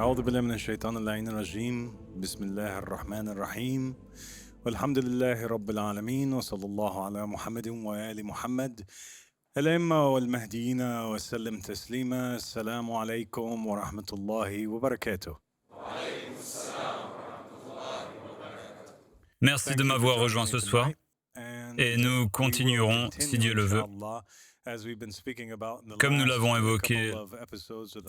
أعوذ بالله من الشيطان اللعين الرجيم بسم الله الرحمن الرحيم والحمد لله رب العالمين وصلى الله على محمد وآل محمد الأئمة والمهديين وسلم تسليما. السلام عليكم ورحمة الله وبركاته. Merci de m'avoir rejoint ce soir et nous continuerons, si Dieu le veut, comme nous l'avons évoqué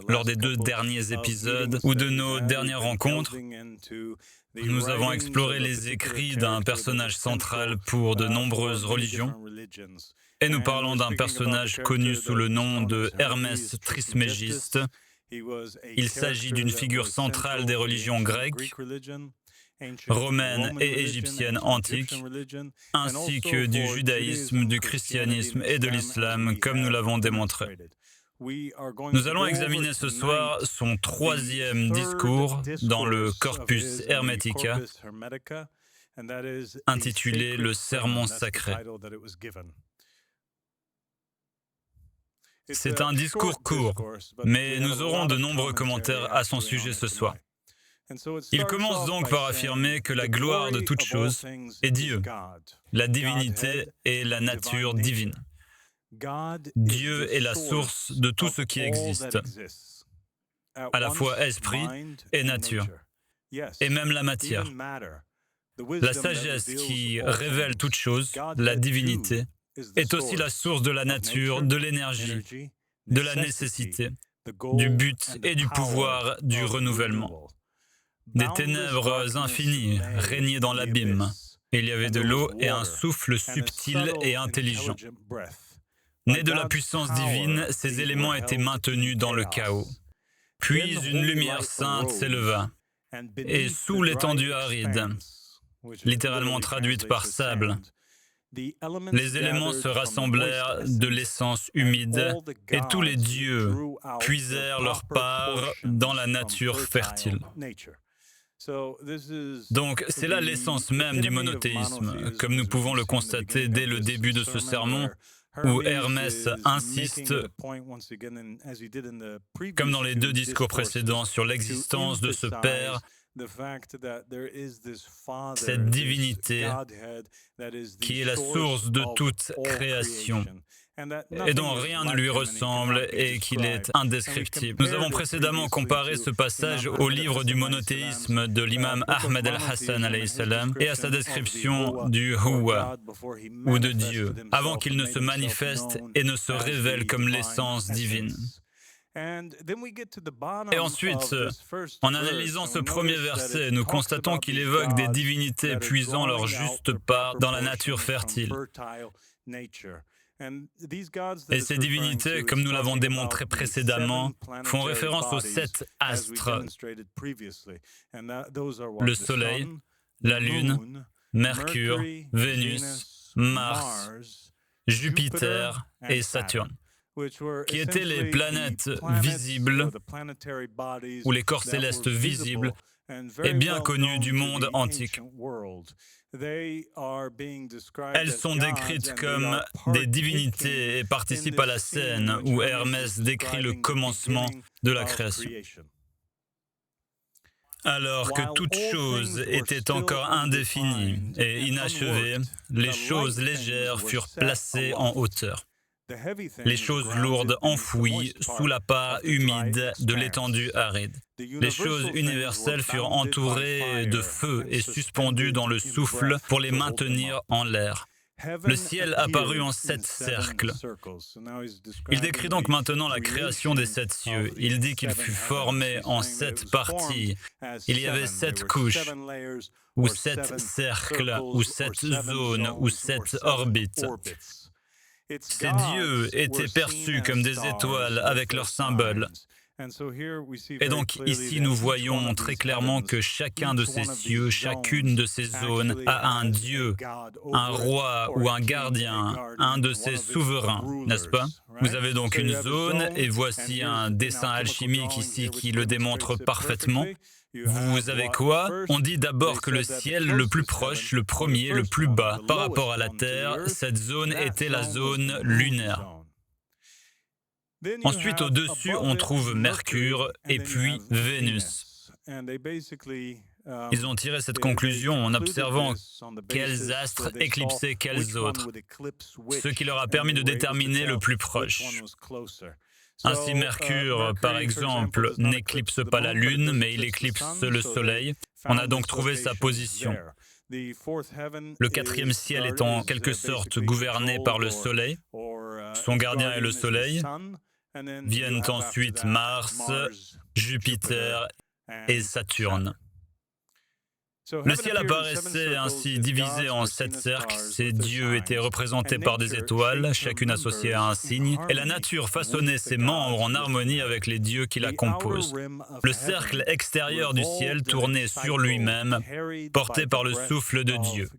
lors des 2 derniers épisodes ou de nos dernières rencontres. Nous avons exploré les écrits d'un personnage central pour de nombreuses religions et nous parlons d'un personnage connu sous le nom de Hermès Trismégiste. Il s'agit d'une figure centrale des religions grecques, romaines et égyptiennes antiques, ainsi que du judaïsme, du christianisme et de l'islam, comme nous l'avons démontré. Nous allons examiner ce soir son 3e discours dans le Corpus Hermetica, intitulé Le Sermon sacré. C'est un discours court, mais nous aurons de nombreux commentaires à son sujet ce soir. Il commence donc par affirmer que la gloire de toute chose est Dieu, la divinité et la nature divine. Dieu est la source de tout ce qui existe, à la fois esprit et nature, et même la matière. La sagesse qui révèle toute chose, la divinité, est aussi la source de la nature, de l'énergie, de la nécessité, du but et du pouvoir du renouvellement. Des ténèbres infinies régnaient dans l'abîme. Il y avait de l'eau et un souffle subtil et intelligent. Nés de la puissance divine, ces éléments étaient maintenus dans le chaos. Puis une lumière sainte s'éleva, et sous l'étendue aride, littéralement traduite par sable, les éléments se rassemblèrent de l'essence humide, et tous les dieux puisèrent leur part dans la nature fertile. Donc, c'est là l'essence même du monothéisme, comme nous pouvons le constater dès le début de ce sermon, où Hermès insiste, comme dans les 2 discours précédents, sur l'existence de ce Père, cette divinité qui est la source de toute création et dont rien ne lui ressemble et qu'il est indescriptible. Nous avons précédemment comparé ce passage au livre du monothéisme de l'imam Ahmed al-Hassan alayhi salam et à sa description du Huwa, ou de Dieu, avant qu'il ne se manifeste et ne se révèle comme l'essence divine. Et ensuite, en analysant ce premier verset, nous constatons qu'il évoque des divinités puisant leur juste part dans la nature fertile. Et ces divinités, comme nous l'avons démontré précédemment, font référence aux 7 astres: le Soleil, la Lune, Mercure, Vénus, Mars, Jupiter et Saturne, qui étaient les planètes visibles ou les corps célestes visibles et bien connus du monde antique. Elles sont décrites comme des divinités et participent à la scène où Hermès décrit le commencement de la création. Alors que toute chose était encore indéfinie et inachevée, les choses légères furent placées en hauteur. Les choses lourdes enfouies sous la part humide de l'étendue aride. Les choses universelles furent entourées de feu et suspendues dans le souffle pour les maintenir en l'air. Le ciel apparut en 7 cercles. Il décrit donc maintenant la création des 7 cieux. Il dit qu'il fut formé en 7 parties. Il y avait 7 couches, ou 7 cercles, ou 7 zones, ou 7 orbites. Ces dieux étaient perçus comme des étoiles avec leurs symboles. Et donc ici nous voyons très clairement que chacun de ces cieux, chacune de ces zones a un dieu, un roi ou un gardien, un de ses souverains, n'est-ce pas? Vous avez donc une zone et voici un dessin alchimique ici qui le démontre parfaitement. Vous avez quoi? On dit d'abord que le ciel le plus proche, le premier, le plus bas, par rapport à la Terre, cette zone était la zone lunaire. Ensuite, au-dessus, on trouve Mercure et puis Vénus. Ils ont tiré cette conclusion en observant quels astres éclipsaient quels autres, ce qui leur a permis de déterminer le plus proche. Ainsi, Mercure, par exemple, n'éclipse pas la Lune, mais il éclipse le Soleil. On a donc trouvé sa position. Le quatrième ciel est en quelque sorte gouverné par le Soleil. Son gardien est le Soleil. Viennent ensuite Mars, Jupiter et Saturne. Le ciel apparaissait ainsi divisé en 7 cercles. Ces dieux étaient représentés par des étoiles, chacune associée à un signe, et la nature façonnait ses membres en harmonie avec les dieux qui la composent. Le cercle extérieur du ciel tournait sur lui-même, porté par le souffle de Dieu.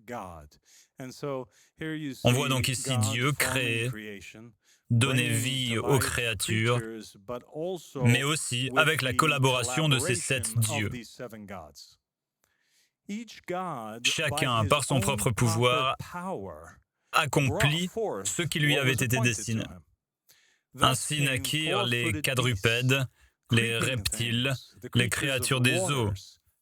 On voit donc ici Dieu créer, donner vie aux créatures, mais aussi avec la collaboration de ces 7 dieux. Chacun, par son propre pouvoir, accomplit ce qui lui avait été destiné. Ainsi naquirent les quadrupèdes, les reptiles, les créatures des eaux,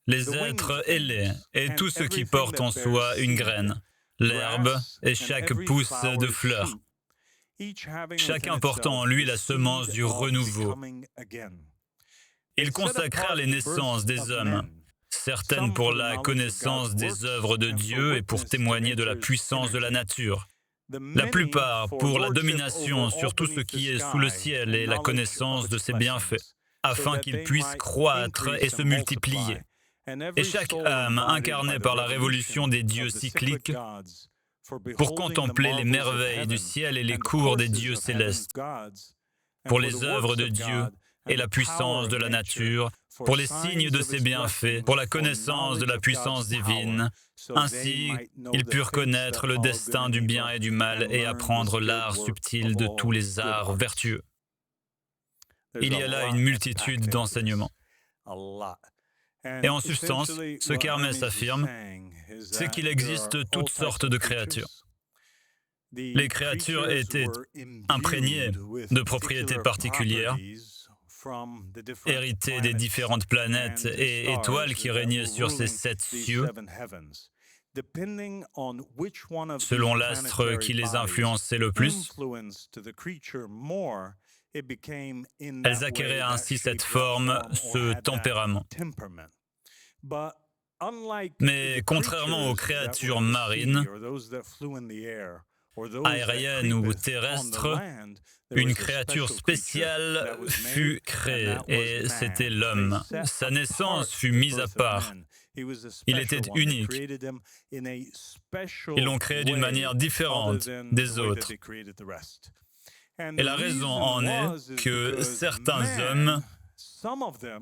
les êtres ailés et tout ce qui porte en soi une graine, l'herbe et chaque pousse de fleurs, chacun portant en lui la semence du renouveau. Ils consacrèrent les naissances des hommes, certaines pour la connaissance des œuvres de Dieu et pour témoigner de la puissance de la nature. La plupart pour la domination sur tout ce qui est sous le ciel et la connaissance de ses bienfaits, afin qu'ils puissent croître et se multiplier. Et chaque âme incarnée par la révolution des dieux cycliques pour contempler les merveilles du ciel et les cours des dieux célestes, pour les œuvres de Dieu et la puissance de la nature, pour les signes de ses bienfaits, pour la connaissance de la puissance divine. Ainsi, ils purent connaître le destin du bien et du mal et apprendre l'art subtil de tous les arts vertueux. Il y a là une multitude d'enseignements. Et en substance, ce qu'Hermès affirme, c'est qu'il existe toutes sortes de créatures. Les créatures étaient imprégnées de propriétés particulières, héritées des différentes planètes et étoiles qui régnaient sur ces 7 cieux, selon l'astre qui les influençait le plus. Elles acquéraient ainsi cette forme, ce tempérament. Mais contrairement aux créatures marines, aériennes ou terrestres, une créature spéciale fut créée, et c'était l'homme. Sa naissance fut mise à part. Il était unique. Ils l'ont créé d'une manière différente des autres. Et la raison en est que certains hommes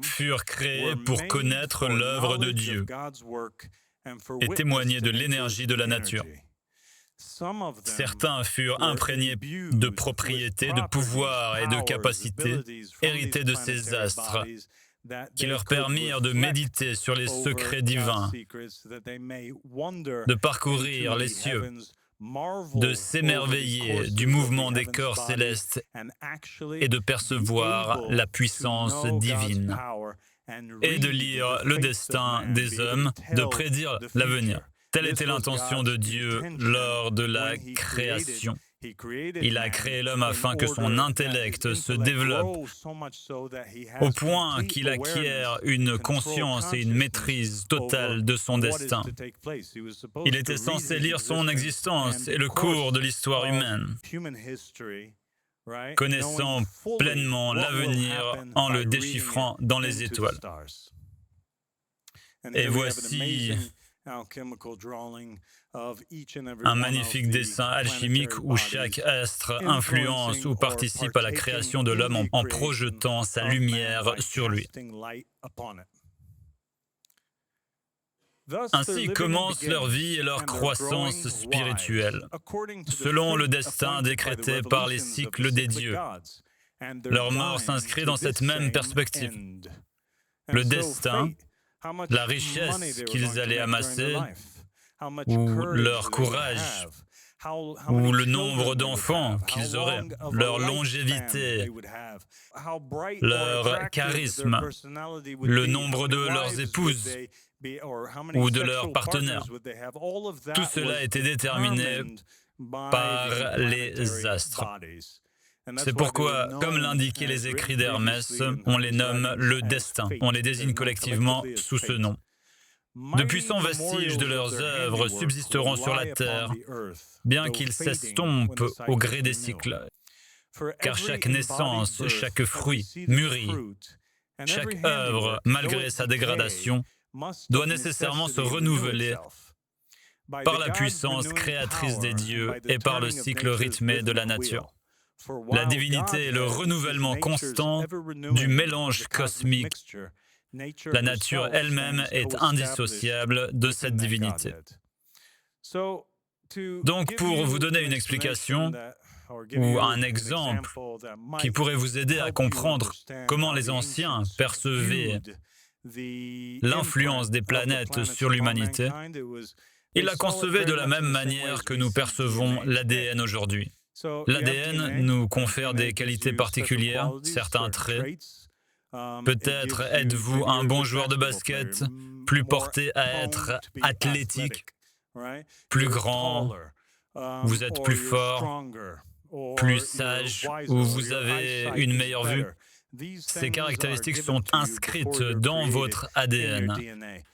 furent créés pour connaître l'œuvre de Dieu et témoigner de l'énergie de la nature. Certains furent imprégnés de propriétés, de pouvoirs et de capacités hérités de ces astres qui leur permirent de méditer sur les secrets divins, de parcourir les cieux, de s'émerveiller du mouvement des corps célestes et de percevoir la puissance divine, et de lire le destin des hommes, de prédire l'avenir. Telle était l'intention de Dieu lors de la création. Il a créé l'homme afin que son intellect se développe au point qu'il acquiert une conscience et une maîtrise totale de son destin. Il était censé lire son existence et le cours de l'histoire humaine, connaissant pleinement l'avenir en le déchiffrant dans les étoiles. Et voici un magnifique dessin alchimique où chaque astre influence ou participe à la création de l'homme en projetant sa lumière sur lui. Ainsi commence leur vie et leur croissance spirituelle, selon le destin décrété par les cycles des dieux. Leur mort s'inscrit dans cette même perspective. Le destin, la richesse qu'ils allaient amasser, ou leur courage, ou le nombre d'enfants qu'ils auraient, leur longévité, leur charisme, le nombre de leurs épouses ou de leurs partenaires. Tout cela était déterminé par les astres. C'est pourquoi, comme l'indiquaient les écrits d'Hermès, on les nomme le destin. On les désigne collectivement sous ce nom. De puissants vestiges de leurs œuvres subsisteront sur la terre, bien qu'ils s'estompent au gré des cycles. Car chaque naissance, chaque fruit mûrit, chaque œuvre, malgré sa dégradation, doit nécessairement se renouveler par la puissance créatrice des dieux et par le cycle rythmé de la nature. La divinité est le renouvellement constant du mélange cosmique. La nature elle-même est indissociable de cette divinité. Donc, pour vous donner une explication ou un exemple qui pourrait vous aider à comprendre comment les anciens percevaient l'influence des planètes sur l'humanité, ils la concevaient de la même manière que nous percevons l'ADN aujourd'hui. L'ADN nous confère des qualités particulières, certains traits. Peut-être êtes-vous un bon joueur de basket, plus porté à être athlétique, plus grand, vous êtes plus fort, plus sage, ou vous avez une meilleure vue. Ces caractéristiques sont inscrites dans votre ADN.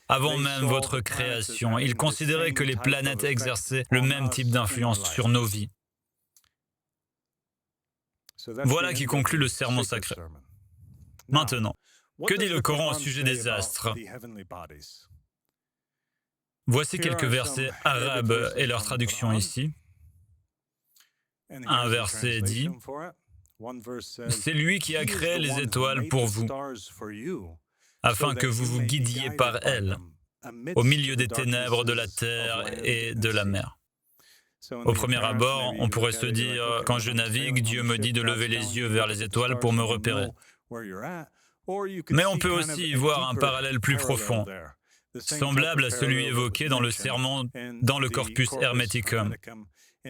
Avant même votre création, ils considéraient que les planètes exerçaient le même type d'influence sur nos vies. Voilà qui conclut le sermon sacré. Maintenant, que dit le Coran au sujet des astres? Voici quelques versets arabes et leur traduction ici. Un verset dit « C'est lui qui a créé les étoiles pour vous, afin que vous vous guidiez par elles, au milieu des ténèbres de la terre et de la mer. » Au premier abord, on pourrait se dire « Quand je navigue, Dieu me dit de lever les yeux vers les étoiles pour me repérer. » Mais on peut aussi y voir un parallèle plus profond, semblable à celui évoqué dans le sermon dans le Corpus Hermeticum,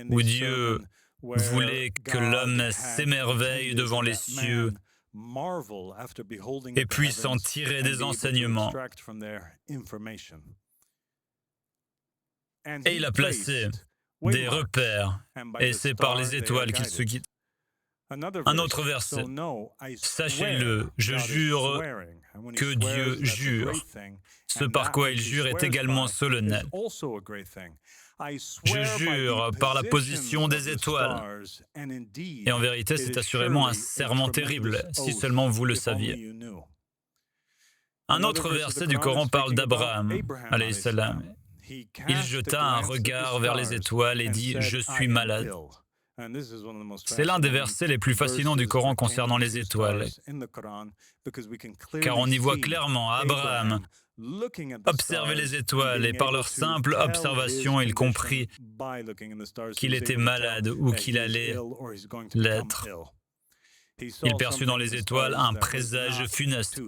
où Dieu voulait que l'homme s'émerveille devant les cieux et puisse en tirer des enseignements. Et il a placé des repères, et c'est par les étoiles qu'il se guide. Un autre verset. Sachez-le, je jure que Dieu jure. Ce par quoi il jure est également solennel. Je jure par la position des étoiles. Et en vérité, c'est assurément un serment terrible, si seulement vous le saviez. Un autre verset du Coran parle d'Abraham, alayhi salam. Il jeta un regard vers les étoiles et dit « Je suis malade ». C'est l'un des versets les plus fascinants du Coran concernant les étoiles, car on y voit clairement Abraham observer les étoiles et par leur simple observation, il comprit qu'il était malade ou qu'il allait l'être. Il perçut dans les étoiles un présage funeste.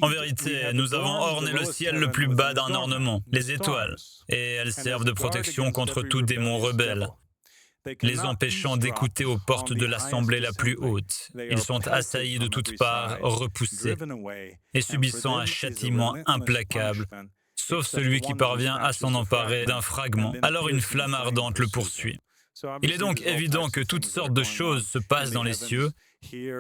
En vérité, nous avons orné le ciel le plus bas d'un ornement, les étoiles, et elles servent de protection contre tout démon rebelle, les empêchant d'écouter aux portes de l'assemblée la plus haute. Ils sont assaillis de toutes parts, repoussés, et subissant un châtiment implacable, sauf celui qui parvient à s'en emparer d'un fragment. Alors une flamme ardente le poursuit. Il est donc évident que toutes sortes de choses se passent dans les cieux, et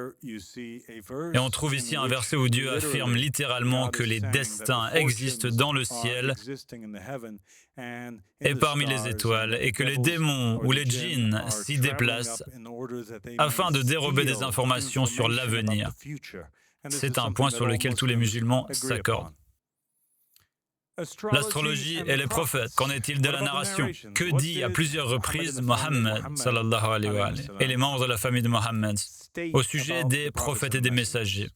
on trouve ici un verset où Dieu affirme littéralement que les destins existent dans le ciel et parmi les étoiles, et que les démons ou les djinns s'y déplacent afin de dérober des informations sur l'avenir. C'est un point sur lequel tous les musulmans s'accordent. L'astrologie et les prophètes, qu'en est-il de la narration? Que dit à plusieurs reprises Mohammed sallallahu alayhi wa sallam, et les membres de la famille de Mohammed au sujet des prophètes et des messagers?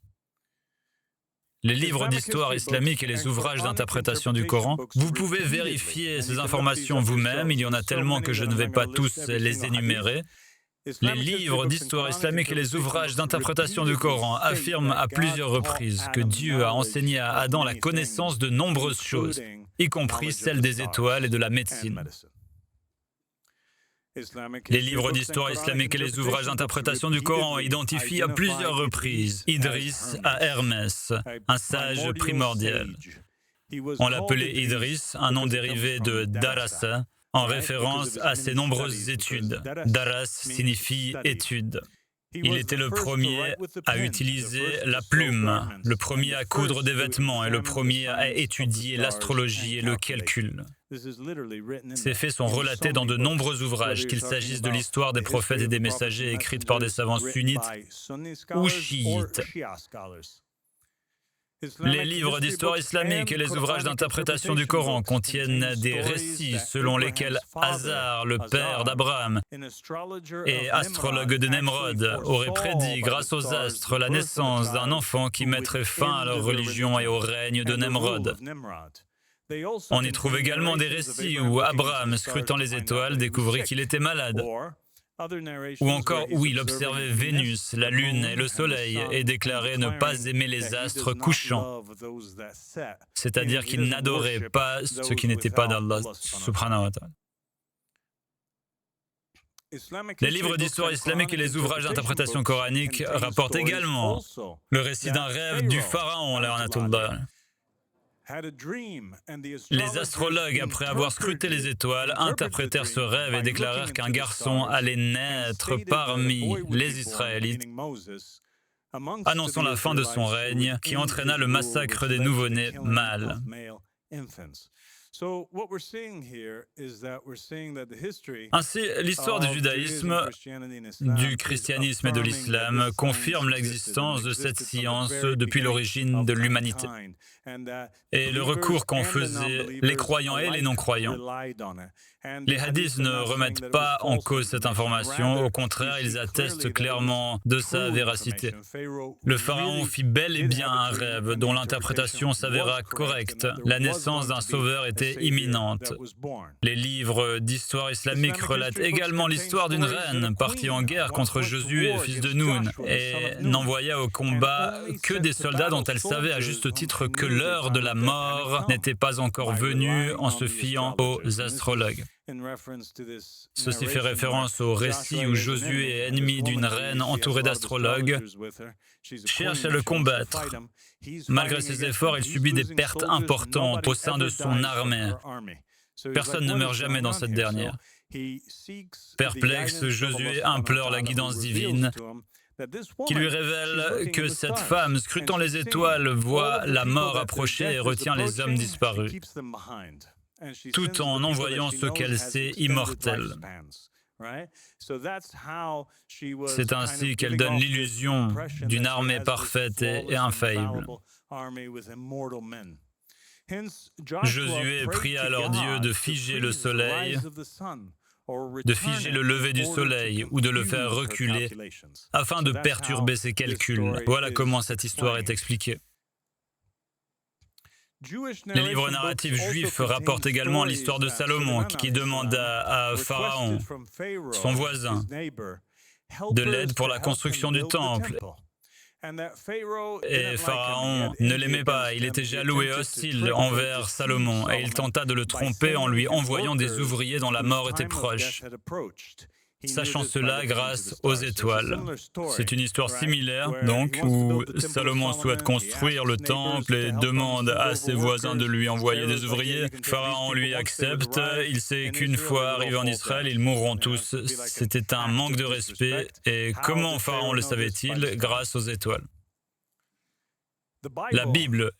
Les livres d'histoire islamique et les ouvrages d'interprétation du Coran, vous pouvez vérifier ces informations vous-même, il y en a tellement que je ne vais pas tous les énumérer. Les livres d'histoire islamique et les ouvrages d'interprétation du Coran affirment à plusieurs reprises que Dieu a enseigné à Adam la connaissance de nombreuses choses, y compris celle des étoiles et de la médecine. Les livres d'histoire islamique et les ouvrages d'interprétation du Coran identifient à plusieurs reprises Idriss à Hermès, un sage primordial. On l'appelait Idriss, un nom dérivé de Darasa, en référence à ses nombreuses études. Daras signifie étude. Il était le premier à utiliser la plume, le premier à coudre des vêtements et le premier à étudier l'astrologie et le calcul. Ces faits sont relatés dans de nombreux ouvrages, qu'il s'agisse de l'histoire des prophètes et des messagers écrite par des savants sunnites ou chiites. Les livres d'histoire islamique et les ouvrages d'interprétation du Coran contiennent des récits selon lesquels Hazar, le père d'Abraham et astrologue de Nemrod, aurait prédit grâce aux astres la naissance d'un enfant qui mettrait fin à leur religion et au règne de Nemrod. On y trouve également des récits où Abraham, scrutant les étoiles, découvrit qu'il était malade. Ou encore où il observait Vénus, la Lune et le Soleil et déclarait ne pas aimer les astres couchants, c'est-à-dire qu'il n'adorait pas ce qui n'était pas d'Allah subhanahu wa ta'ala. Les livres d'histoire islamique et les ouvrages d'interprétation coranique rapportent également le récit d'un rêve du pharaon, la'anatullah. Les astrologues, après avoir scruté les étoiles, interprétèrent ce rêve et déclarèrent qu'un garçon allait naître parmi les Israélites, annonçant la fin de son règne, qui entraîna le massacre des nouveau-nés mâles. Ainsi, l'histoire du judaïsme, du christianisme et de l'islam confirme l'existence de cette science depuis l'origine de l'humanité et le recours qu'en faisaient les croyants et les non-croyants. Les hadiths ne remettent pas en cause cette information, au contraire, ils attestent clairement de sa véracité. Le pharaon fit bel et bien un rêve dont l'interprétation s'avéra correcte. La naissance d'un sauveur était imminente. Les livres d'histoire islamique relatent également l'histoire d'une reine partie en guerre contre Josué, fils de Noun, et n'envoya au combat que des soldats dont elle savait à juste titre que l'heure de la mort n'était pas encore venue en se fiant aux astrologues. Ceci fait référence au récit où Josué, ennemi d'une reine entourée d'astrologues, cherche à le combattre. Malgré ses efforts, il subit des pertes importantes au sein de son armée. Personne ne meurt jamais dans cette dernière. Perplexe, Josué implore la guidance divine qui lui révèle que cette femme, scrutant les étoiles, voit la mort approcher et retient les hommes disparus, tout en envoyant ce qu'elle sait immortel. C'est ainsi qu'elle donne l'illusion d'une armée parfaite et infaillible. Josué pria alors Dieu de figer le soleil, de figer le lever du soleil ou de le faire reculer afin de perturber ses calculs. Voilà comment cette histoire est expliquée. Les livres narratifs juifs rapportent également l'histoire de Salomon qui demanda à Pharaon, son voisin, de l'aide pour la construction du temple. Et Pharaon ne l'aimait pas, il était jaloux et hostile envers Salomon et il tenta de le tromper en lui envoyant des ouvriers dont la mort était proche, sachant cela grâce aux étoiles. C'est une histoire similaire, donc, où Salomon souhaite construire le temple et demande à ses voisins de lui envoyer des ouvriers. Pharaon lui accepte, il sait qu'une fois arrivés en Israël, ils mourront tous. C'était un manque de respect. Et comment Pharaon le savait-il? Grâce aux étoiles. La Bible,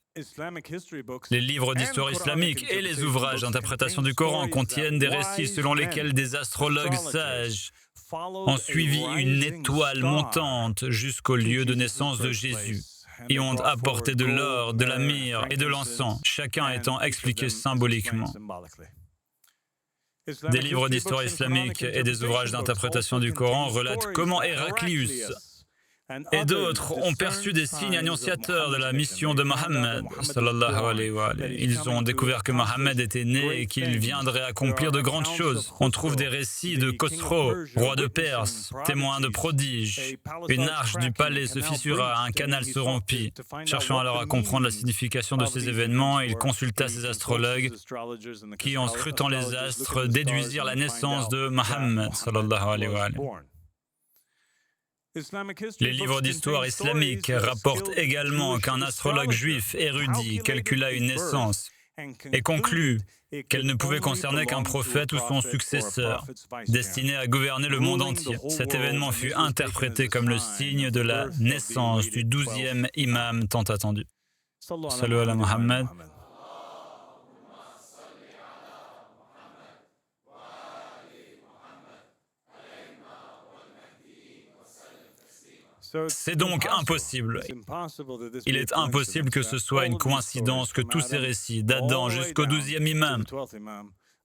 les livres d'histoire islamique et les ouvrages d'interprétation du Coran contiennent des récits selon lesquels des astrologues sages ont suivi une étoile montante jusqu'au lieu de naissance de Jésus et ont apporté de l'or, de la myrrhe et de l'encens, chacun étant expliqué symboliquement. Des livres d'histoire islamique et des ouvrages d'interprétation du Coran relatent comment Héraclius, Et d'autres ont perçu des signes annonciateurs de la mission de Mohammed, sallallahu alayhi wa alayhi. Ils ont découvert que Mohammed était né et qu'il viendrait accomplir de grandes choses. On trouve des récits de Khosrow, roi de Perse, témoin de prodiges. Une arche du palais se fissura, un canal se rompit. Cherchant alors à comprendre la signification de ces événements, il consulta ces astrologues qui, en scrutant les astres, déduisirent la naissance de Mohammed, sallallahu alayhi wa alayhi. Les livres d'histoire islamique rapportent également qu'un astrologue juif érudit calcula une naissance et conclut qu'elle ne pouvait concerner qu'un prophète ou son successeur, destiné à gouverner le monde entier. Cet événement fut interprété comme le signe de la naissance du 12e imam tant attendu. Salut ala Muhammad. C'est donc impossible. Il est impossible que ce soit une coïncidence que tous ces récits, d'Adam jusqu'au 12e imam,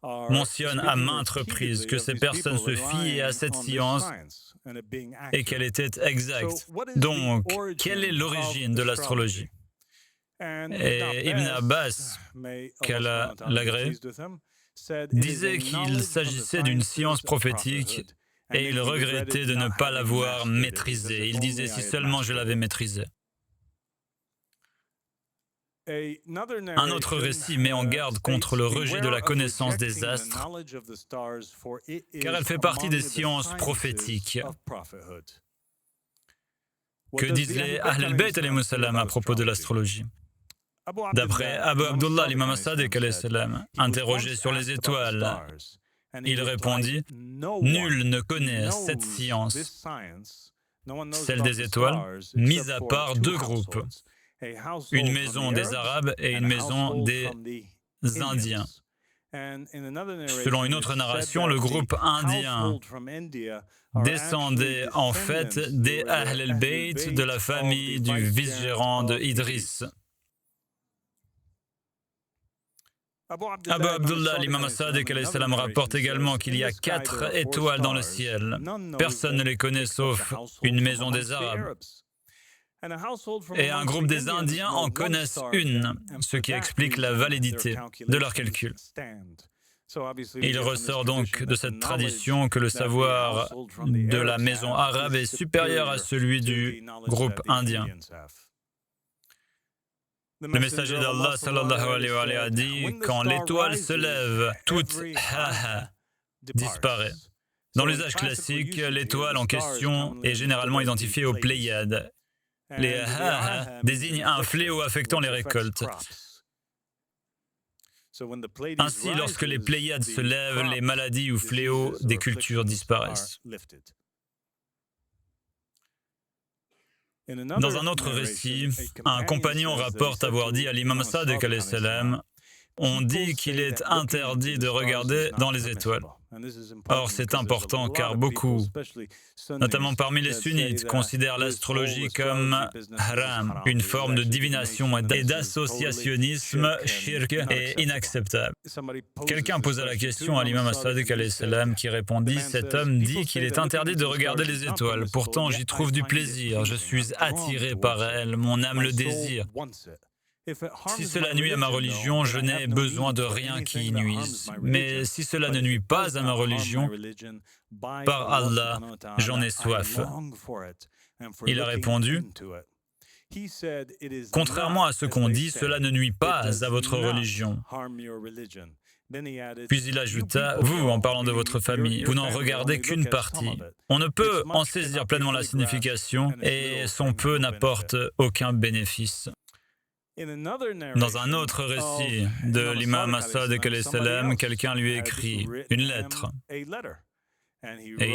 mentionnent à maintes reprises que ces personnes se fiaient à cette science et qu'elle était exacte. Donc, quelle est l'origine de l'astrologie? Et Ibn Abbas, qu'Allah l'agrée, disait qu'il s'agissait d'une science prophétique et il regrettait de ne pas l'avoir maîtrisée. Il disait, si seulement je l'avais maîtrisée. Un autre récit met en garde contre le rejet de la connaissance des astres, car elle fait partie des sciences prophétiques. Que disent les Ahl al-Bayt alayhimus salam à propos de l'astrologie? D'après Abu Abdullah, l'imam as-Sadiq alayhi salam, interrogé sur les étoiles, il répondit, « Nul ne connaît cette science, celle des étoiles, mis à part deux groupes, une maison des Arabes et une maison des Indiens. » Selon une autre narration, le groupe indien descendait en fait des Ahl al-Bayt de la famille du vice-gérant de Idriss. Abu Abdullah, l'imam as-Sadiq alayhi salam, rapporte également qu'il y a 4 étoiles dans le ciel. Personne ne les connaît sauf une maison des Arabes. Et un groupe des Indiens en connaissent une, ce qui explique la validité de leur calcul. Il ressort donc de cette tradition que le savoir de la maison arabe est supérieur à celui du groupe indien. Le messager d'Allah sallallahu alayhi wa alayhi a dit « Quand l'étoile se lève, toute disparaît ». Dans l'usage classique, l'étoile en question est généralement identifiée aux Pléiades. Les désignent un fléau affectant les récoltes. Ainsi, lorsque les Pléiades se lèvent, les maladies ou fléaux des cultures disparaissent. Dans un autre récit, un compagnon rapporte avoir dit à l'imam Sadiq alayhi salam, on dit qu'il est interdit de regarder dans les étoiles. Or, c'est important car beaucoup, notamment parmi les sunnites, considèrent l'astrologie comme haram, une forme de divination et d'associationnisme shirk et inacceptable. Quelqu'un posa la question à l'imam Sadiq alayhi salam qui répondit « Cet homme dit qu'il est interdit de regarder les étoiles, pourtant j'y trouve du plaisir, je suis attiré par elles, mon âme le désire. Si cela nuit à ma religion, je n'ai besoin de rien qui y nuise. Mais si cela ne nuit pas à ma religion, par Allah, j'en ai soif. » Il a répondu, « Contrairement à ce qu'on dit, cela ne nuit pas à votre religion. » Puis il ajouta, « Vous, en parlant de votre famille, vous n'en regardez qu'une partie. On ne peut en saisir pleinement la signification et son peu n'apporte aucun bénéfice. » Dans un autre récit de l'imam as-Sadiq alayhi salam, quelqu'un lui écrit une lettre. Et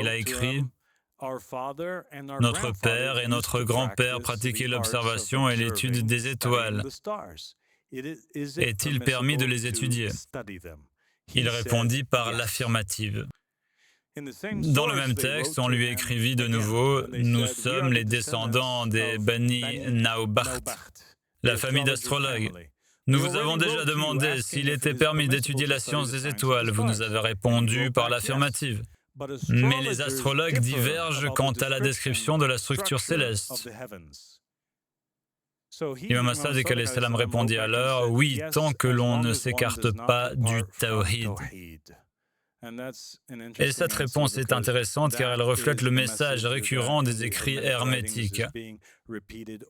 il a écrit « Notre père et notre grand-père pratiquaient l'observation et l'étude des étoiles. Est-il permis de les étudier ?» Il répondit par l'affirmative. Dans le même texte, on lui écrivit de nouveau « Nous sommes les descendants des Bani Naubakht, la famille d'astrologues. Nous vous avons déjà demandé s'il était permis d'étudier la science des étoiles. Vous nous avez répondu par l'affirmative. Mais les astrologues divergent quant à la description de la structure céleste. Imam As-Sadiq alayhi salam répondit alors, oui, tant que l'on ne s'écarte pas du tawhid. Et cette réponse est intéressante car elle reflète le message récurrent des écrits hermétiques.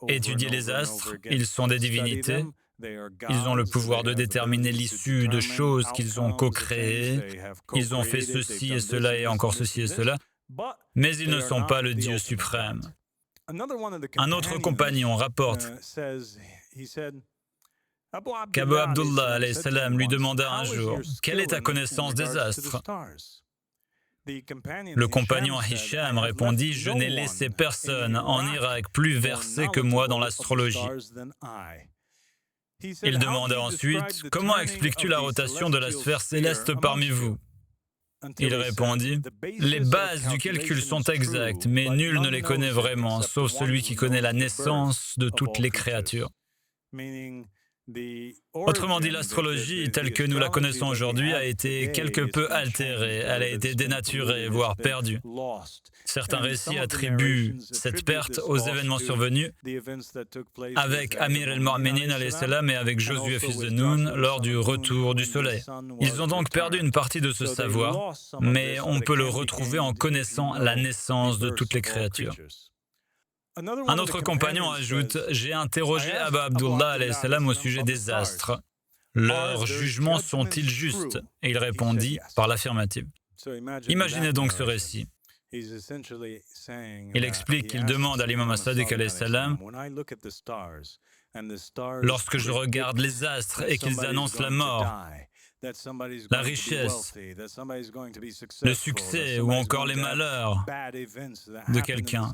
Étudiez les astres, ils sont des divinités, ils ont le pouvoir de déterminer l'issue de choses qu'ils ont co-créées, ils ont fait ceci et cela et encore ceci et cela, mais ils ne sont pas le Dieu suprême. Un autre compagnon rapporte qu'Abu Abdullah alayhi salam lui demanda un jour « Quelle est ta connaissance des astres ?» Le compagnon Hisham répondit « Je n'ai laissé personne en Irak plus versé que moi dans l'astrologie. » Il demanda ensuite « Comment expliques-tu la rotation de la sphère céleste parmi vous ?» Il répondit « Les bases du calcul sont exactes, mais nul ne les connaît vraiment, sauf celui qui connaît la naissance de toutes les créatures. » Autrement dit, l'astrologie, telle que nous la connaissons aujourd'hui, a été quelque peu altérée, elle a été dénaturée, voire perdue. Certains récits attribuent cette perte aux événements survenus avec Amir al-Mu'minin alayhi salam et avec Josué fils de Nun lors du retour du soleil. Ils ont donc perdu une partie de ce savoir, mais on peut le retrouver en connaissant la naissance de toutes les créatures. Un autre compagnon ajoute « J'ai interrogé Abu Abdullah alayhi salam au sujet des astres. Leurs jugements sont-ils justes ?» Et il répondit par l'affirmative. Imaginez donc ce récit. Il explique qu'il demande à l'imam As-Sadiq alayhi salam « Lorsque je regarde les astres et qu'ils annoncent la mort, la richesse, le succès ou encore les malheurs de quelqu'un,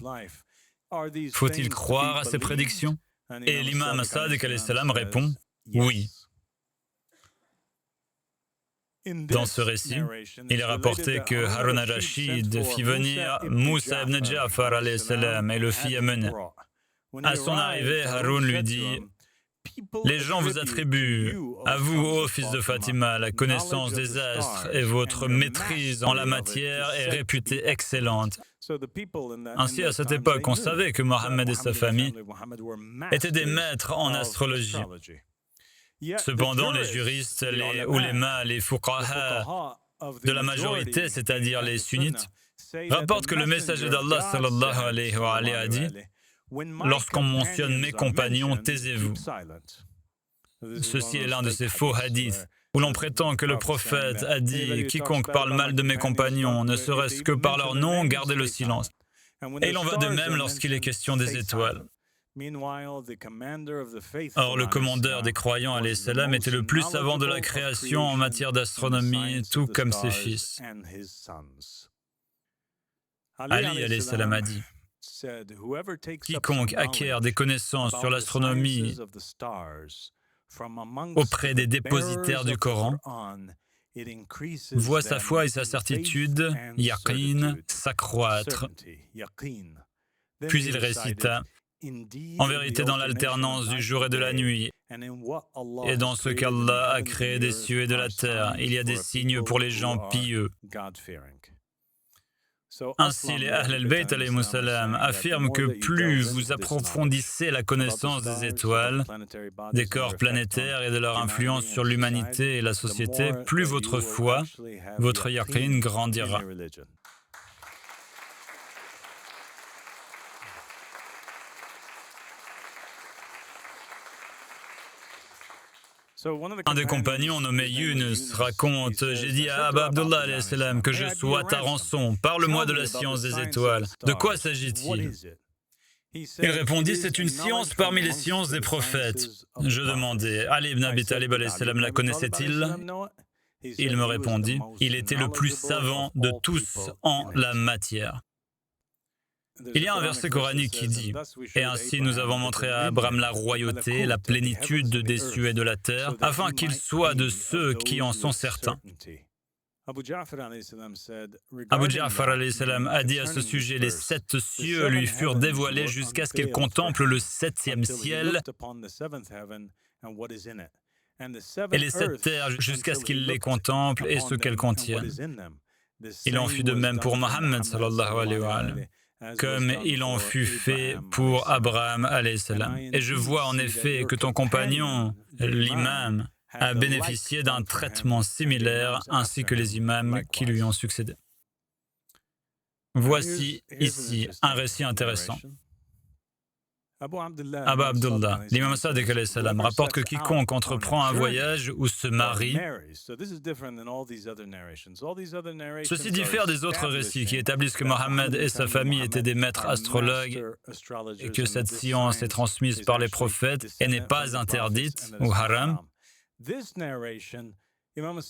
faut-il croire à ces prédictions ?» Et l'imam As-Sadiq alayhi salam répond « Oui ». Dans ce récit, il est rapporté que Harun al-Rashid fit venir Moussa ibn Ja'far alayhi salam et le fit amener. À son arrivée, Harun lui dit « Les gens vous attribuent, à vous, ô fils de Fatima, la connaissance des astres et votre maîtrise en la matière est réputée excellente. » Ainsi, à cette époque, on savait que Mohammed et sa famille étaient des maîtres en astrologie. Cependant, les juristes, les ulémas, les fuqaha de la majorité, c'est-à-dire les sunnites, rapportent que le messager d'Allah sallallahu alayhi wa alayhi a dit « Lorsqu'on mentionne mes compagnons, taisez-vous. » Ceci est l'un de ces faux hadiths où l'on prétend que le prophète a dit « Quiconque parle mal de mes compagnons, ne serait-ce que par leur nom, gardez le silence. » Et il en va de même lorsqu'il est question des étoiles. Or, le commandeur des croyants, alayhi salam, était le plus savant de la création en matière d'astronomie, tout comme ses fils. Ali, alayhi salam, a dit « Quiconque acquiert des connaissances sur l'astronomie auprès des dépositaires du Coran, voit sa foi et sa certitude, yaqin, s'accroître. » Puis il récita « En vérité, dans l'alternance du jour et de la nuit, et dans ce qu'Allah a créé des cieux et de la terre, il y a des signes pour les gens pieux. » Ainsi, les Ahl al-Bayt alayhimu salam affirment que plus vous approfondissez la connaissance des étoiles, des corps planétaires et de leur influence sur l'humanité et la société, plus votre foi, votre yaqin grandira. Un des compagnons nommé Yunus raconte « J'ai dit à Abu Abdullah alayhi salam que je sois ta rançon, parle-moi de la science des étoiles. De quoi s'agit-il » Il répondit « C'est une science parmi les sciences des prophètes. » Je demandai « Ali ibn Abi Talib alayhi salam la connaissait-il » Il me répondit « Il était le plus savant de tous en la matière. » Il y a un verset coranique qui dit « Et ainsi nous avons montré à Abraham la royauté, la plénitude des cieux et de la terre, afin qu'il soit de ceux qui en sont certains. » Abu Ja'far alayhi salam a dit à ce sujet « Les 7 cieux lui furent dévoilés jusqu'à ce qu'il contemple le 7e ciel, et les 7 terres jusqu'à ce qu'il les contemple et ce qu'elles contiennent. Il en fut de même pour Mohammed sallallahu alayhi wa sallam, comme il en fut fait pour Abraham alayhi salam. Et je vois en effet que ton compagnon, l'imam, a bénéficié d'un traitement similaire ainsi que les imams qui lui ont succédé. Voici ici un récit intéressant. Abu Abdullah, l'imam Sadiq alayhi salam, rapporte que quiconque entreprend un voyage ou se marie, ceci diffère des autres récits qui établissent que Mohammed et sa famille étaient des maîtres astrologues et que cette science est transmise par les prophètes et n'est pas interdite ou haram.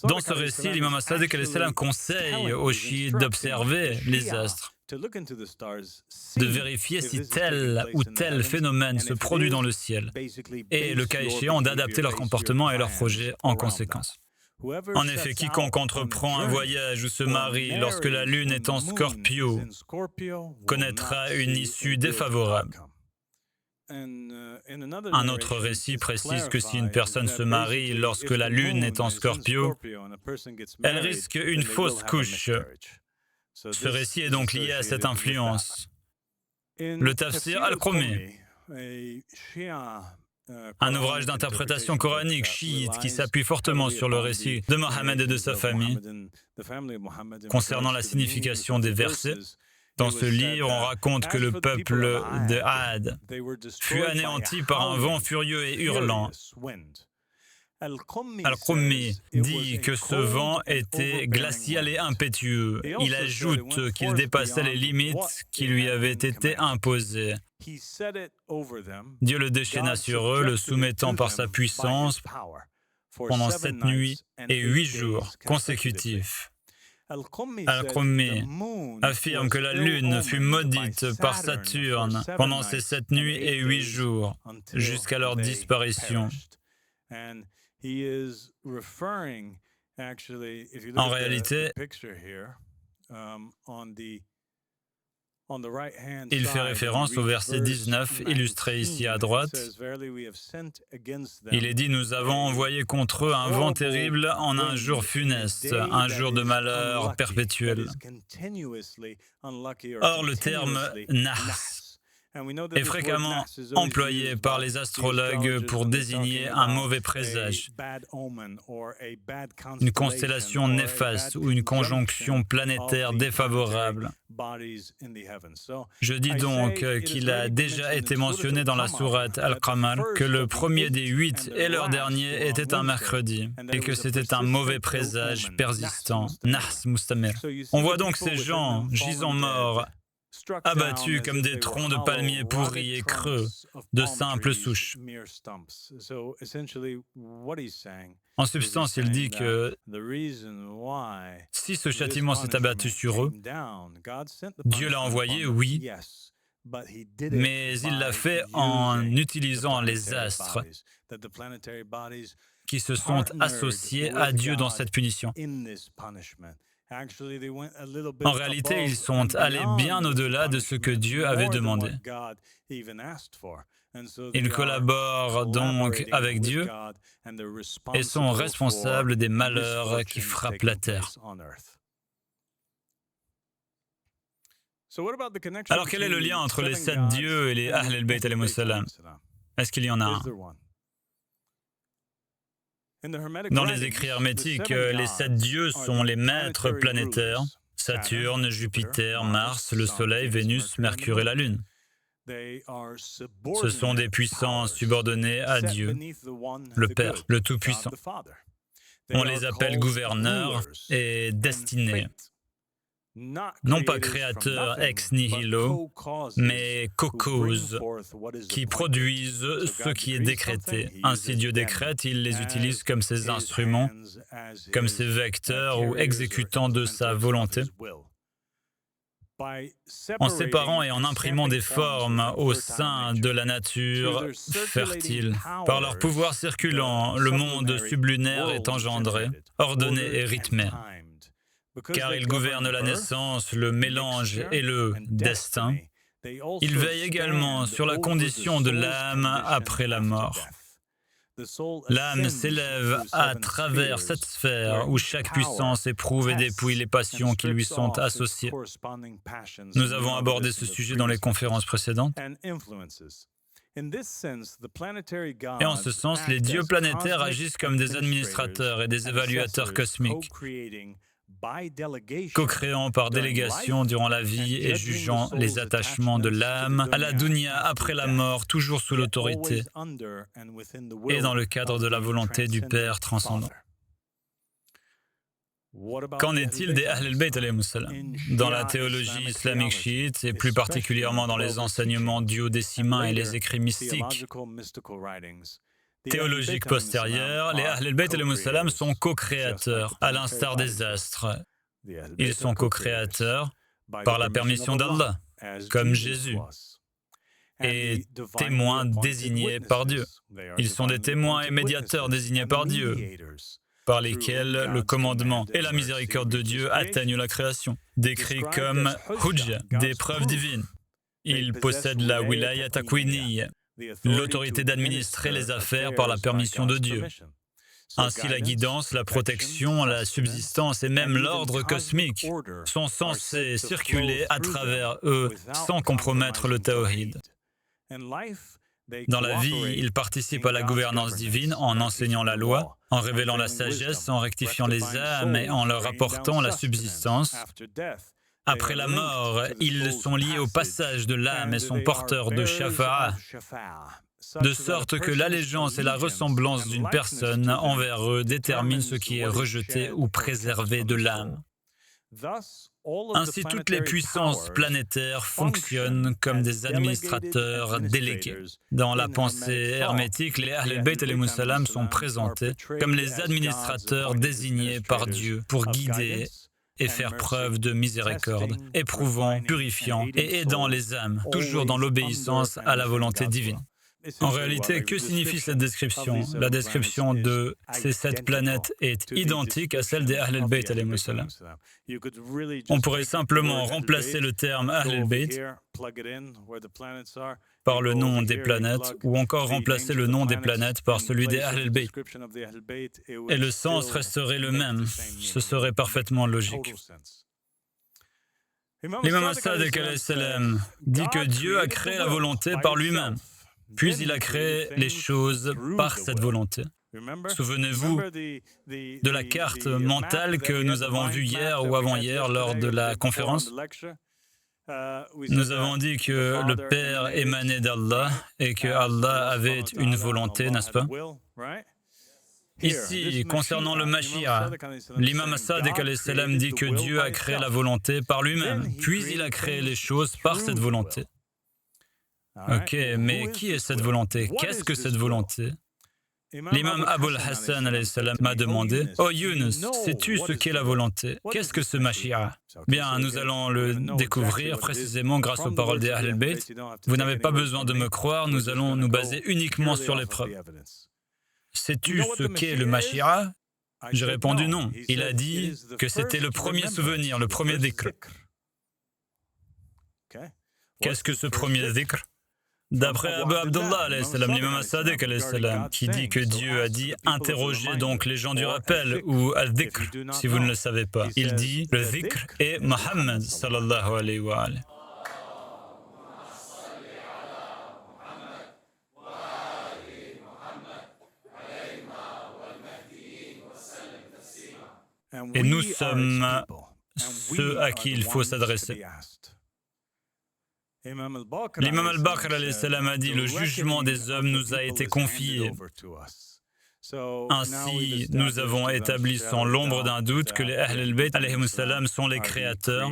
Dans ce récit, l'imam Sadiq alayhi salam conseille aux chiites d'observer les astres, de vérifier si tel ou tel phénomène se produit dans le ciel et, le cas échéant, d'adapter leur comportement et leurs projets en conséquence. En effet, quiconque entreprend un voyage ou se marie lorsque la lune est en Scorpio connaîtra une issue défavorable. Un autre récit précise que si une personne se marie lorsque la lune est en Scorpio, elle risque une fausse couche. Ce récit est donc lié à cette influence. Le Tafsir al-Qummi, un ouvrage d'interprétation coranique chiite qui s'appuie fortement sur le récit de Mohammed et de sa famille concernant la signification des versets. Dans ce livre, on raconte que le peuple de Had fut anéanti par un vent furieux et hurlant. Al-Qummi dit que ce vent était glacial et impétueux. Il ajoute qu'il dépassait les limites qui lui avaient été imposées. Dieu le déchaîna sur eux, le soumettant par sa puissance pendant 7 nuits et 8 jours consécutifs. Al-Qummi affirme que la lune fut maudite par Saturne pendant ces 7 nuits et 8 jours, jusqu'à leur disparition. En réalité, il fait référence au verset 19, illustré ici à droite. Il est dit « Nous avons envoyé contre eux un vent terrible en un jour funeste, un jour de malheur perpétuel. » Or, le terme « nahs » est fréquemment employé par les astrologues pour désigner un mauvais présage, une constellation néfaste ou une conjonction planétaire défavorable. Je dis donc qu'il a déjà été mentionné dans la sourate Al-Qamar que le premier des 8 et leur dernier était un mercredi et que c'était un mauvais présage persistant, nahs mustamir. On voit donc ces gens gisant morts, abattus comme des troncs de palmiers pourris et creux, de simples souches. En substance, il dit que si ce châtiment s'est abattu sur eux, Dieu l'a envoyé, oui, mais il l'a fait en utilisant les astres qui se sont associés à Dieu dans cette punition. En réalité, ils sont allés bien au-delà de ce que Dieu avait demandé. Ils collaborent donc avec Dieu et sont responsables des malheurs qui frappent la terre. Alors quel est le lien entre les 7 dieux et les Ahl al-Bayt alayhimus salam? Est-ce qu'il y en a un? Dans les écrits hermétiques, les 7 dieux sont les maîtres planétaires, Saturne, Jupiter, Mars, le Soleil, Vénus, Mercure et la Lune. Ce sont des puissances subordonnées à Dieu, le Père, le Tout-Puissant. On les appelle gouverneurs et destinés. Non pas créateurs ex nihilo, mais co-causes, qui produisent ce qui est décrété. Ainsi Dieu décrète, il les utilise comme ses instruments, comme ses vecteurs ou exécutants de sa volonté. En séparant et en imprimant des formes au sein de la nature fertile. Par leur pouvoir circulant, le monde sublunaire est engendré, ordonné et rythmé. Car ils gouvernent la naissance, le mélange et le destin. Ils veillent également sur la condition de l'âme après la mort. L'âme s'élève à travers cette sphère où chaque puissance éprouve et dépouille les passions qui lui sont associées. Nous avons abordé ce sujet dans les conférences précédentes. Et en ce sens, les dieux planétaires agissent comme des administrateurs et des évaluateurs cosmiques, co-créant par délégation durant la vie et jugeant les attachements de l'âme à la dunya après la mort, toujours sous l'autorité et dans le cadre de la volonté du Père transcendant. Qu'en est-il des Ahl al-Bayt alayhimus salam? Dans la théologie islamique chiite, et plus particulièrement dans les enseignements duodécimains et les écrits mystiques théologiques postérieurs, les Ahl al-Bayt alayhimus salam sont co-créateurs, à l'instar des astres. Ils sont co-créateurs par la permission d'Allah, comme Jésus, et témoins désignés par Dieu. Ils sont des témoins et médiateurs désignés par Dieu, par lesquels le commandement et la miséricorde de Dieu atteignent la création. Décrits comme hujja, des preuves divines. Ils possèdent la wilaya takwiniyya, l'autorité d'administrer les affaires par la permission de Dieu. Ainsi, la guidance, la protection, la subsistance et même l'ordre cosmique sont censés circuler à travers eux sans compromettre le tawhid. Dans la vie, ils participent à la gouvernance divine en enseignant la loi, en révélant la sagesse, en rectifiant les âmes et en leur apportant la subsistance. Après la mort, ils sont liés au passage de l'âme et sont porteurs de shafa'a, de sorte que l'allégeance et la ressemblance d'une personne envers eux déterminent ce qui est rejeté ou préservé de l'âme. Ainsi, toutes les puissances planétaires fonctionnent comme des administrateurs délégués. Dans la pensée hermétique, les Ahl al-Bayt alayhimus salam sont présentés comme les administrateurs désignés par Dieu pour guider et faire preuve de miséricorde, éprouvant, purifiant et aidant les âmes, toujours dans l'obéissance à la volonté divine. En réalité, que signifie cette description? La description de ces 7 planètes est identique à celle des Ahl al-Bayt alayhimus salam. On pourrait simplement remplacer le terme Ahl al-Bayt par le nom des planètes, ou encore remplacer le nom des planètes par celui des Ahl al-Bayt. Et le sens resterait le même. Ce serait parfaitement logique. L'imam as-Sadiq alayhi salam dit que Dieu a créé la volonté par lui-même. Puis il a créé les choses par cette volonté. Souvenez-vous de la carte mentale que nous avons vue hier ou avant-hier lors de la conférence. Nous avons dit que le Père émanait d'Allah et que Allah avait une volonté, n'est-ce pas? Ici, concernant le Mashiach, l'imam as-Sadiq alayhi salam dit que Dieu a créé la volonté par lui-même, puis il a créé les choses par cette volonté. Ok, mais qui est cette volonté? Qu'est-ce que cette volonté? L'imam Abul Hassan alayhi salam m'a demandé « Oh Yunus, sais-tu ce qu'est la volonté? Qu'est-ce que ce Mashiach ?» Bien, nous allons le découvrir précisément grâce aux paroles des Ahl al-Bayt. Vous n'avez pas besoin de me croire, nous allons nous baser uniquement sur les preuves. Sais-tu ce qu'est le Mashiach? J'ai répondu non. Il a dit que c'était le premier souvenir, le premier dhikr. Qu'est-ce que ce premier dhikr? D'après Abu Abdullah, l'imam as-Sadiq, qui dit que Dieu a dit « Interrogez donc les gens du rappel » ou « al-dhikr » si vous ne le savez pas. Il dit « Le dhikr est Muhammad sallallahu alayhi wa alayhi ». Et nous sommes ceux à qui il faut s'adresser. L'imam al-Baqir alayhi salam a dit « Le jugement des hommes nous a été confié. Ainsi, nous avons établi sans l'ombre d'un doute que les Ahl al-Bayt alayhimus salam sont les créateurs,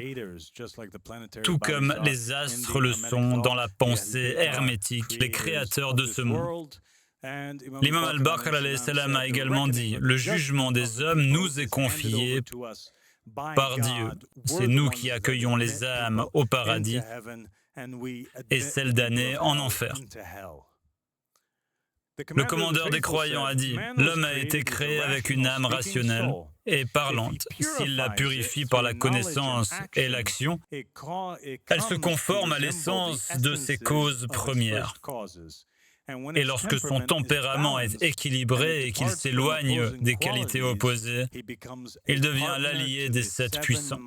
tout comme les astres le sont dans la pensée hermétique, les créateurs de ce monde. L'imam al-Baqir alayhi salam a également dit « Le jugement des hommes nous est confié par Dieu. C'est nous qui accueillons les âmes au paradis et celles damnées en enfer. » Le commandeur des croyants a dit « L'homme a été créé avec une âme rationnelle et parlante. S'il la purifie par la connaissance et l'action, elle se conforme à l'essence de ses causes premières. Et lorsque son tempérament est équilibré et qu'il s'éloigne des qualités opposées, il devient l'allié des 7 puissants.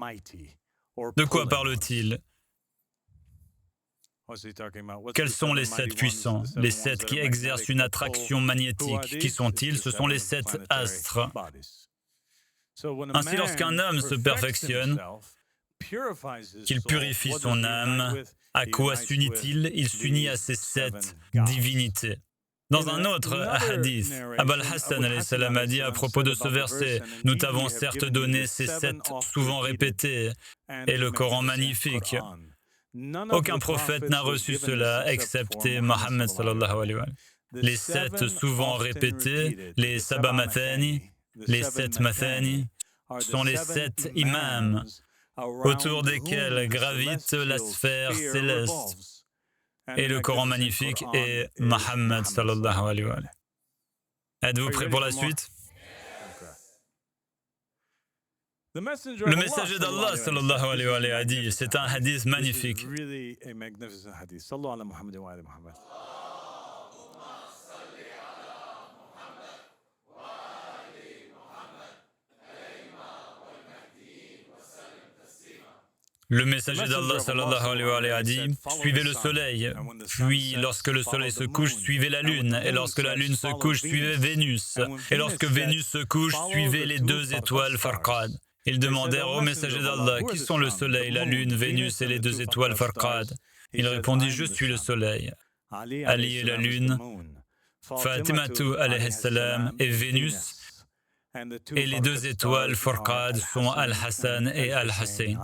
De quoi parle-t-il? Quels sont les 7 puissants? Les 7 qui exercent une attraction magnétique. Qui sont-ils? Ce sont les 7 astres. Ainsi, lorsqu'un homme se perfectionne, qu'il purifie son âme, à quoi s'unit-il? Il s'unit à ces 7 divinités. Dans un autre hadith, Abul Hassan a dit à propos de ce verset, « Nous t'avons certes donné ces 7 souvent répétés, et le Coran magnifique. » Aucun prophète n'a reçu cela, excepté Mohammed sallallahu alayhi wa sallam. Les 7 souvent répétés, les Saba Mathani, les 7 Mathani, sont les 7 imams autour desquels gravite la sphère céleste. Et le Coran magnifique est Mohammed sallallahu alayhi wa sallam. Êtes-vous prêts pour la suite? Le messager d'Allah sallallahu alayhi wa sallam a dit, c'est un hadith magnifique. Le messager d'Allah sallallahu alayhi wa sallam a dit, suivez le soleil, puis lorsque le soleil se couche, suivez la lune, et lorsque la lune se couche, suivez Vénus, et lorsque Vénus se couche, suivez les 2 étoiles Farqad. Ils demandèrent au messager d'Allah, qui sont le soleil, la lune, Vénus et les 2 étoiles Farqad? Il répondit, je suis le soleil. Ali est la lune, Fatimatu alayhi salam est Vénus, et les 2 étoiles Farqad sont Al-Hassan et Al-Hussein.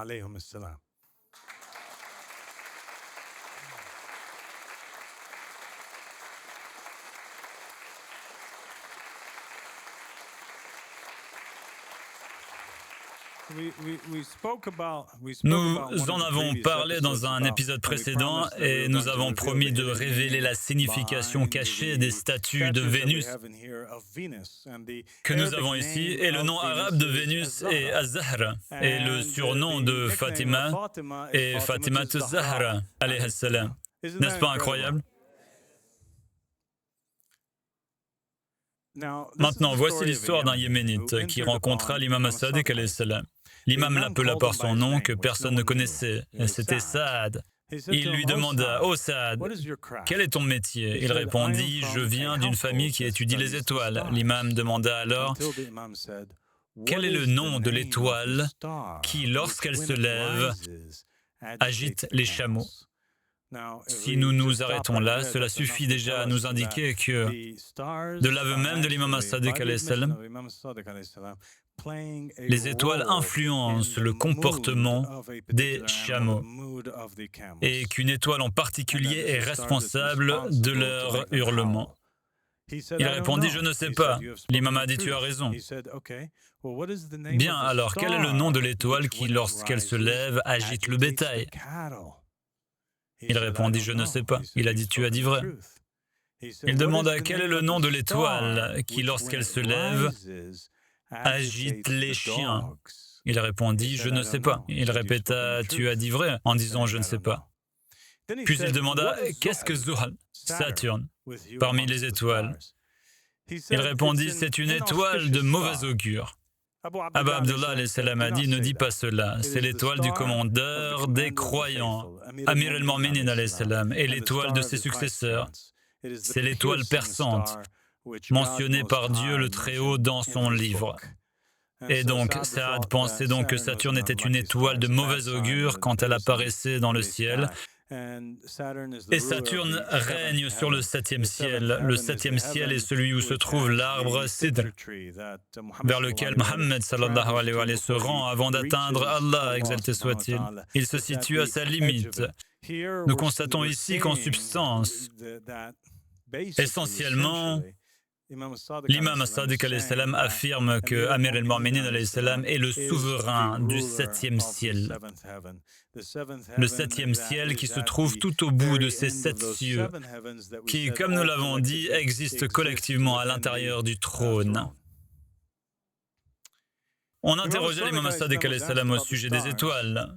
Nous en avons parlé dans un épisode précédent et nous avons promis de révéler la signification cachée des statues de Vénus que nous avons ici. Et le nom arabe de Vénus est Az-Zahra et le surnom de Fatima est Fatima Az-Zahra alayhi salam. N'est-ce pas incroyable? Maintenant, voici l'histoire d'un Yéménite qui rencontra l'imam as-Sadiq alayhi salam. L'imam l'appela par son nom que personne ne connaissait, et c'était Saad. Il lui demanda, « Oh Saad, quel est ton métier ?» Il répondit, « Je viens d'une famille qui étudie les étoiles. » L'imam demanda alors, « Quel est le nom de l'étoile qui, lorsqu'elle se lève, agite les chameaux ?» Si nous nous arrêtons là, cela suffit déjà à nous indiquer que, de l'aveu même de l'imam as-Sadiq alayhi salam, les étoiles influencent le comportement des chameaux et qu'une étoile en particulier est responsable de leur hurlement. Il répondit, je ne sais pas. L'imam a dit, tu as raison. Bien, alors quel est le nom de l'étoile qui, lorsqu'elle se lève, agite le bétail? Il répondit, je ne sais pas. Il a dit, tu as dit vrai. Il demanda, quel est le nom de l'étoile qui, lorsqu'elle se lève, agite les chiens? Il répondit, je ne sais pas. Il répéta, tu as dit vrai, en disant, je ne sais pas. Puis il demanda, qu'est-ce que Zuhal, Saturne, parmi les étoiles? Il répondit, c'est une étoile de mauvais augure. Abu Abdullah alayhi salam a dit, ne dis pas cela, c'est l'étoile du commandeur des croyants, Amir al-Mu'minin alayhi salam, et l'étoile de ses successeurs. C'est l'étoile perçante, mentionnée par Dieu le Très-Haut dans son livre. Et donc, Saad pensait donc que Saturne était une étoile de mauvais augure quand elle apparaissait dans le ciel. Et Saturne règne sur le 7e ciel. Le 7e ciel est celui où se trouve l'arbre Sidr, vers lequel Mohammed sallallahu alayhi wa sallam se rend avant d'atteindre Allah, exalté soit-il. Il se situe à sa limite. Nous constatons ici qu'en substance, essentiellement, l'imam as-Sadiq alayhi salam affirme que Amir al-Mu'minin alayhi salam est le souverain du 7e ciel. Le 7e ciel qui se trouve tout au bout de ces 7 cieux, qui, comme nous l'avons dit, existent collectivement à l'intérieur du trône. On interrogeait l'imam as-Sadiq alayhi salam au sujet des étoiles.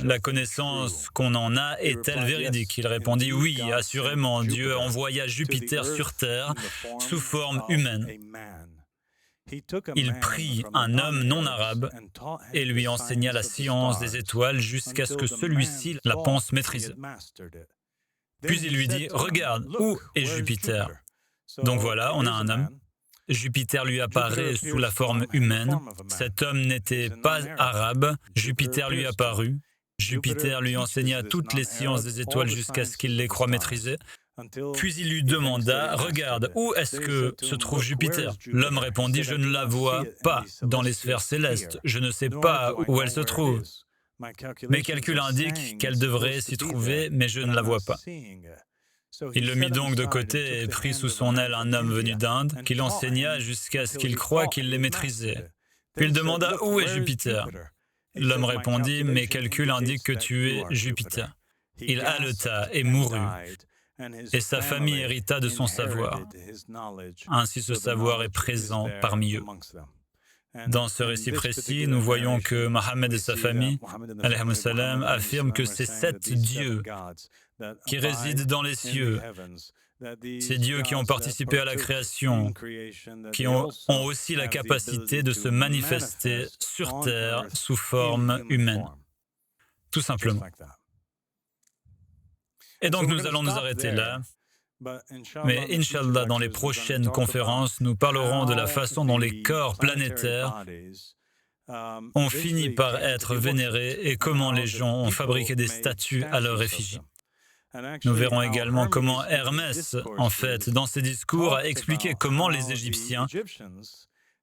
La connaissance qu'on en a est-elle véridique? Il répondit oui, assurément, Dieu envoya Jupiter sur Terre sous forme humaine. Il prit un homme non arabe et lui enseigna la science des étoiles jusqu'à ce que celui-ci la pense maîtriser. Puis il lui dit, regarde, où est Jupiter? Donc voilà, on a un homme. Jupiter lui apparaît sous la forme humaine. Cet homme n'était pas arabe. Jupiter lui apparut. Jupiter lui enseigna toutes les sciences des étoiles jusqu'à ce qu'il les croie maîtriser. Puis il lui demanda, regarde, où est-ce que se trouve Jupiter? L'homme répondit, je ne la vois pas dans les sphères célestes. Je ne sais pas où elle se trouve. Mes calculs indiquent qu'elle devrait s'y trouver, mais je ne la vois pas. Il le mit donc de côté et prit sous son aile un homme venu d'Inde, qu'il enseigna jusqu'à ce qu'il croie qu'il les maîtrisait. Puis il demanda, où est Jupiter? L'homme répondit, mes calculs indiquent que tu es Jupiter. Il haleta et mourut, et sa famille hérita de son savoir. Ainsi ce savoir est présent parmi eux. Dans ce récit précis, nous voyons que Mohammed et sa famille, alayhi salam, affirment que ces 7 dieux qui résident dans les cieux, ces dieux qui ont participé à la création, qui ont aussi la capacité de se manifester sur terre sous forme humaine. Tout simplement. Et donc nous allons nous arrêter là. Mais Inch'Allah, dans les prochaines conférences, nous parlerons de la façon dont les corps planétaires ont fini par être vénérés et comment les gens ont fabriqué des statues à leur effigie. Nous verrons également comment Hermès, en fait, dans ses discours, a expliqué comment les Égyptiens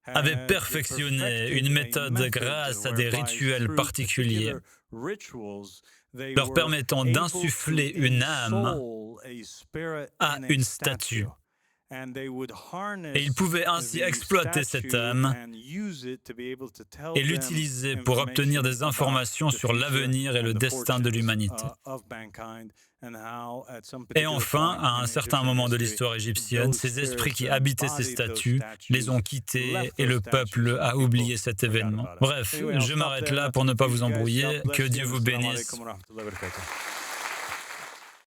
avaient perfectionné une méthode grâce à des rituels particuliers, leur permettant d'insuffler une âme à une statue. Et ils pouvaient ainsi exploiter cette âme et l'utiliser pour obtenir des informations sur l'avenir et le destin de l'humanité. Et enfin, à un certain moment de l'histoire égyptienne, ces esprits qui habitaient ces statues les ont quittés et le peuple a oublié cet événement. Bref, je m'arrête là pour ne pas vous embrouiller. Que Dieu vous bénisse.